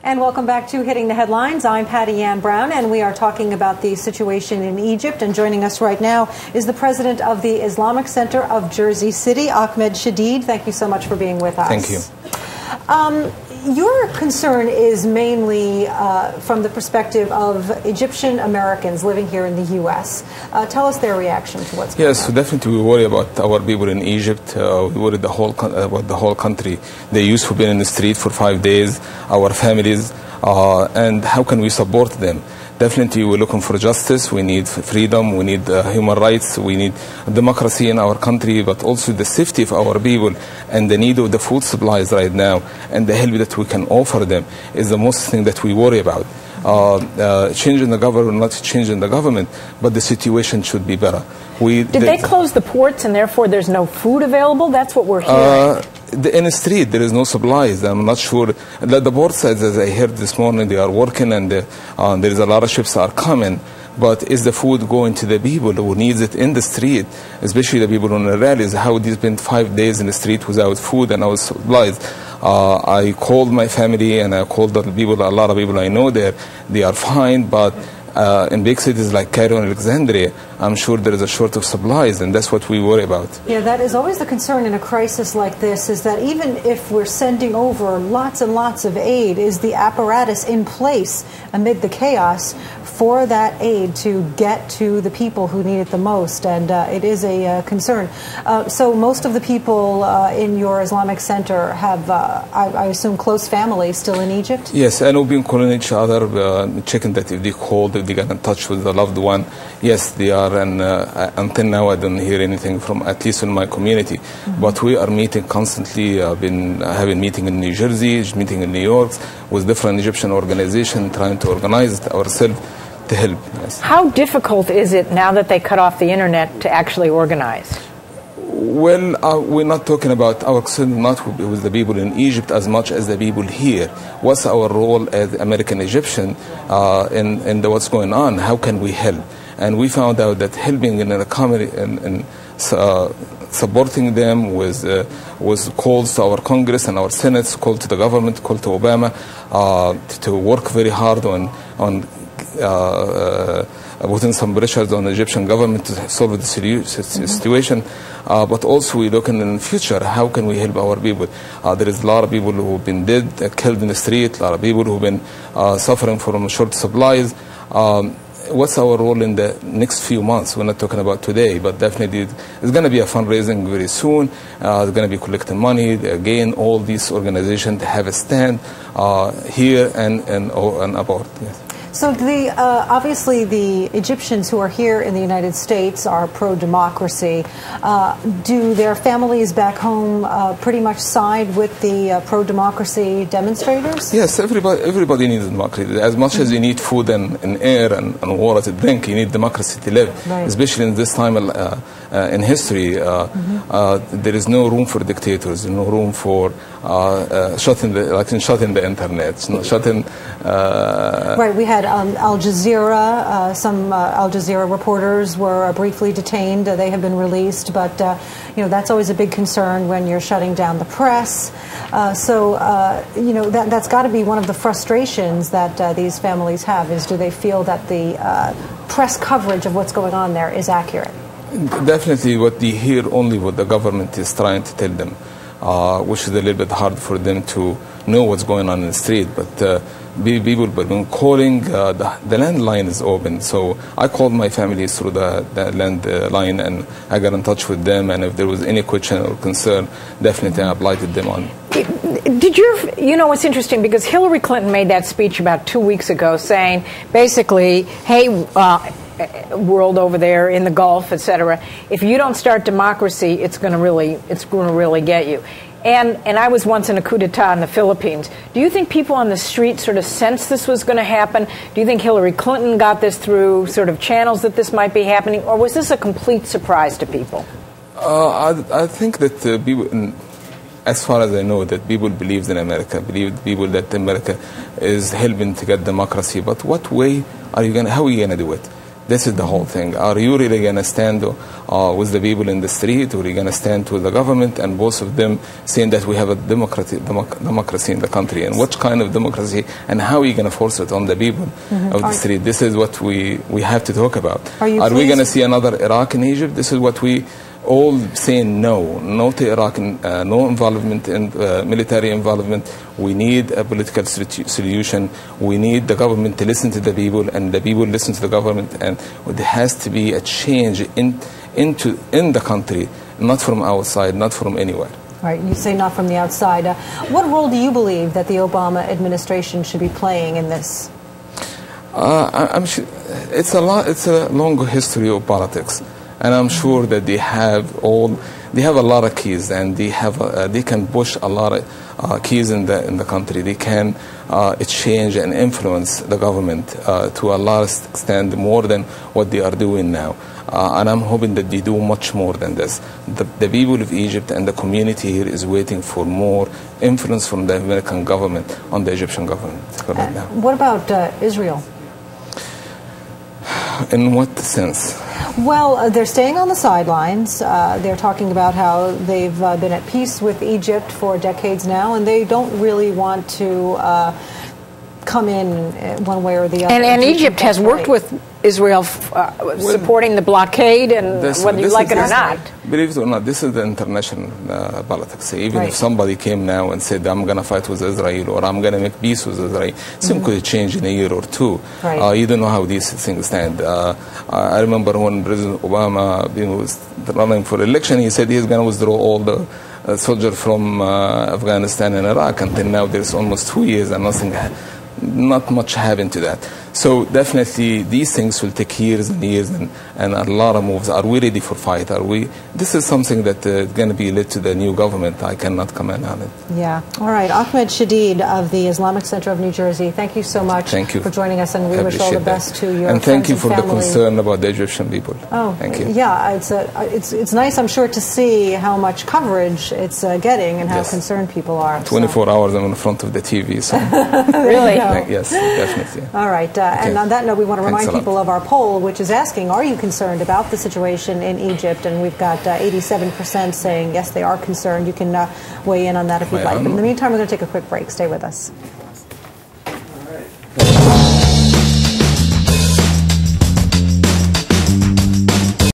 And welcome back to Hitting the Headlines. I'm Patty Ann Brown, and we are talking about the situation in Egypt. And joining us right now is the president of the Islamic Center of Jersey City, Ahmed Shadid. Thank you so much for being with us. Thank you. Your concern is mainly from the perspective of Egyptian Americans living here in the U.S. Tell us their reaction to what's going on. Yes, so definitely we worry about our people in Egypt. We worry about the whole country. The youth who've been in the street for 5 days, our families, and how can we support them? Definitely we're looking for justice, we need freedom, we need human rights, we need democracy in our country, but also the safety of our people and the need of the food supplies right now and the help that we can offer them is the most thing that we worry about. Changing the government, not changing the government, but the situation should be better. Did they close the ports and therefore there's no food available? That's what we're hearing. In the street, there is no supplies. I'm not sure. The port says, as I heard this morning, they are working and there is a lot of ships are coming. But is the food going to the people who needs it in the street, especially the people on the rallies? How they spent 5 days in the street without food and without supplies? I called my family and I called the people, a lot of people I know there. They are fine, but in big cities like Cairo and Alexandria, I'm sure there is a short of supplies, and that's what we worry about. Yeah, that is always the concern in a crisis like this, is that even if we're sending over lots and lots of aid, is the apparatus in place amid the chaos for that aid to get to the people who need it the most, and it is a concern. So most of the people in your Islamic Center have, I assume, close families still in Egypt? Yes, and we've been calling each other, checking that if they called, if they got in touch with the loved one. Yes, they are, and until now I don't hear anything from, at least in my community. Mm-hmm. But we are meeting constantly. I've been having meeting in New Jersey, meeting in New York, with different Egyptian organizations, trying to organize ourselves to help. Yes. How difficult is it now that they cut off the internet to actually organize? Well, we're not talking about our concern not with the people in Egypt as much as the people here. What's our role as American Egyptian in what's going on? How can we help? And we found out that helping in a community and supporting them with calls to our Congress and our Senate, call to the government, call to Obama to work very hard on putting some pressures on the Egyptian government to solve the situation. But also we look in the future, how can we help our people? There is a lot of people who have been dead, killed in the street, a lot of people who have been suffering from short supplies. What's our role in the next few months? We're not talking about today, but definitely it's going to be a fundraising very soon. They're going to be collecting money. Again, all these organizations have a stand here and abroad. Yes. So obviously the Egyptians who are here in the United States are pro-democracy. Do their families back home pretty much side with the pro-democracy demonstrators? Yes, everybody needs democracy. As much as you need food and air and water to drink, you need democracy to live. Right. Especially in this time in history, there is no room for dictators, no room for shutting the internet, shutting. Right, we had Al Jazeera. Some Al Jazeera reporters were briefly detained. They have been released, but that's always a big concern when you're shutting down the press. That's got to be one of the frustrations that these families have. Is do they feel that the press coverage of what's going on there is accurate? Definitely, what they hear only what the government is trying to tell them, which is a little bit hard for them to know what's going on in the street. But people have been calling, the landline is open. So I called my family through the landline and I got in touch with them. And if there was any question or concern, definitely I updated them on. It's interesting because Hillary Clinton made that speech about 2 weeks ago saying basically, hey, world over there in the Gulf, etc. If you don't start democracy, it's going to really get you. And I was once in a coup d'etat in the Philippines. Do you think people on the street sort of sensed this was going to happen? Do you think Hillary Clinton got this through sort of channels that this might be happening, or was this a complete surprise to people? I think that people, as far as I know, that people believe in America, people that America is helping to get democracy. But what way are you how are you going to do it? This is the whole thing. Are you really going to stand with the people in the street, or are you going to stand with the government? And both of them saying that we have a democracy in the country, and what kind of democracy, and how are you going to force it on the people of the street? This is what we have to talk about. Are we going to see another Iraq in Egypt? This is what we all saying no to Iraq, no involvement in military involvement. We need a political solution. We need the government to listen to the people, and the people listen to the government. And there has to be a change in the country, not from outside, not from anywhere. Right, you say not from the outside. What role do you believe that the Obama administration should be playing in this? I'm sure it's a long history of politics. And I'm sure that they have a lot of keys, and they can push a lot of keys in the country. They can change and influence the government to a large extent, more than what they are doing now. And I'm hoping that they do much more than this. The people of Egypt and the community here is waiting for more influence from the American government on the Egyptian government right now. What about Israel? In what sense? Well, they're staying on the sidelines. They're talking about how they've been at peace with Egypt for decades now, and they don't really want to come in one way or the other. And Egypt has worked with Israel supporting the blockade, and whether you like it or not. Believe it or not, this is the international politics. Even if somebody came now and said, I'm going to fight with Israel, or I'm going to make peace with Israel, things could change in a year or two. You don't know how these things stand. I remember when President Obama was running for election, he said he's going to withdraw all the soldiers from Afghanistan and Iraq. Until now, there's almost 2 years and not much happened to that. So definitely these things will take years and years, and a lot of moves. Are we ready for fight? This is something that is going to be led to the new government. I cannot comment on it. Yeah. All right. Ahmed Shadid of the Islamic Center of New Jersey, thank you so much for joining us, and we wish all the best to your and thank you for family. the concern about the Egyptian people. Oh, thank you. Yeah, it's nice, I'm sure, to see how much coverage it's getting and how concerned people are. 24 hours I'm in front of the TV. So. Really? Yes, definitely. All right. And on that note, we want to remind people of our poll, which is asking, are you concerned about the situation in Egypt? And we've got 87% saying, yes, they are concerned. You can weigh in on that if you'd like. But in the meantime, we're going to take a quick break. Stay with us.